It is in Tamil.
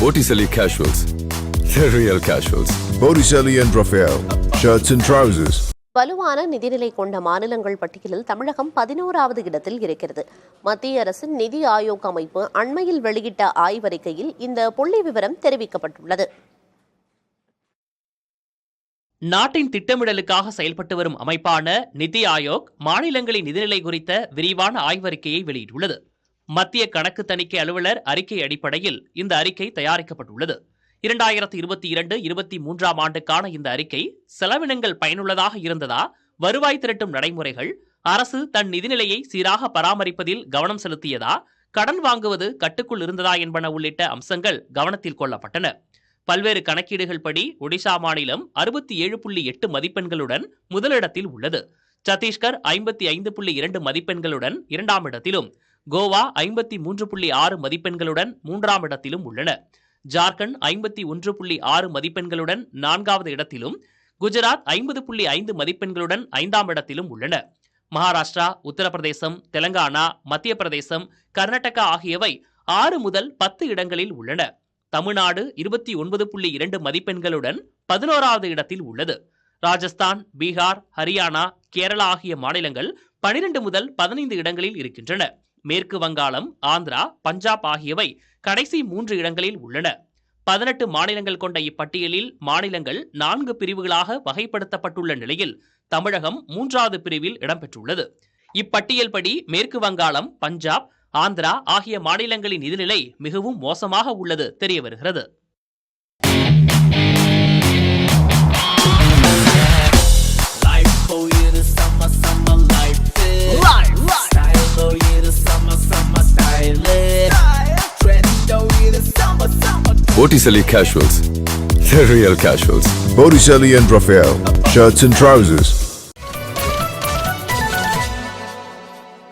Botticelli Casuals. The real casuals. Botticelli and Raphael. Shirts and trousers. வலுவான நிதிநிலை கொண்ட மாநிலங்கள் பட்டியலில் தமிழகம் 11வது இடத்தில் இருக்கிறது. மத்திய அரசின் நிதி ஆயோக் அமைப்பு அண்மையில் வெளியிட்ட ஆய்வறிக்கையில் இந்த புள்ளி விவரம் தெரிவிக்கப்பட்டுள்ளது. நாட்டின் திட்டமிடலுக்காக செயல்பட்டு வரும் அமைப்பான நிதி ஆயோக் மாநிலங்களின் நிதிநிலை குறித்த விரிவான ஆய்வறிக்கையை வெளியிட்டுள்ளது. மத்திய கணக்கு தணிக்கை அலுவலர் அறிக்கை அடிப்படையில் இந்த அறிக்கை தயாரிக்கப்பட்டுள்ளது. 2022-23 ஆண்டுக்கான இந்த அறிக்கை செலவினங்கள் பயனுள்ளதாக இருந்ததா, வருவாய் திரட்டும் நடைமுறைகள், அரசு தன் நிதிநிலையை சீராக பராமரிப்பதில் கவனம் செலுத்தியதா, கடன் வாங்குவது கட்டுக்குள் இருந்ததா என்பன உள்ளிட்ட அம்சங்கள் கவனத்தில் கொள்ளப்பட்டன. பல்வேறு கணக்கீடுகள் படி ஒடிஷா மாநிலம் 67.8 மதிப்பெண்களுடன் முதலிடத்தில் உள்ளது. சத்தீஸ்கர் 55.2 மதிப்பெண்களுடன் இரண்டாம் இடத்திலும், கோவா 53.6 மதிப்பெண்களுடன் மூன்றாம் இடத்திலும் உள்ளன. ஜார்க்கண்ட் 51.6 மதிப்பெண்களுடன் 4வது இடத்திலும், குஜராத் 50.5 மதிப்பெண்களுடன் 5ஆம் இடத்திலும் உள்ளன. மகாராஷ்டிரா, உத்தரப்பிரதேசம், தெலங்கானா, மத்திய பிரதேசம், கர்நாடகா ஆகியவை 6 முதல் 10 இடங்களில் உள்ளன. தமிழ்நாடு 29.2 மதிப்பெண்களுடன் 11வது இடத்தில் உள்ளது. ராஜஸ்தான், பீகார், ஹரியானா, கேரளா ஆகிய மாநிலங்கள் 12 முதல் 15 இடங்களில் இருக்கின்றன. மேற்கு வங்காளம், ஆந்திரா, பஞ்சாப் ஆகியவை கடைசி 3 இடங்களில் உள்ளன. 18 மாநிலங்கள் கொண்ட இப்பட்டியலில் மாநிலங்கள் 4 பிரிவுகளாக வகைப்படுத்தப்பட்டுள்ள நிலையில் தமிழகம் 3வது பிரிவில் இடம்பெற்றுள்ளது. இப்பட்டியல் படி மேற்கு வங்காளம், பஞ்சாப், ஆந்திரா ஆகிய மாநிலங்களின் நிதிநிலை மிகவும் மோசமாக உள்ளது தெரிய வருகிறது. Botticelli Casuals. The real casuals. Botticelli and Raphael. Shirts and trousers.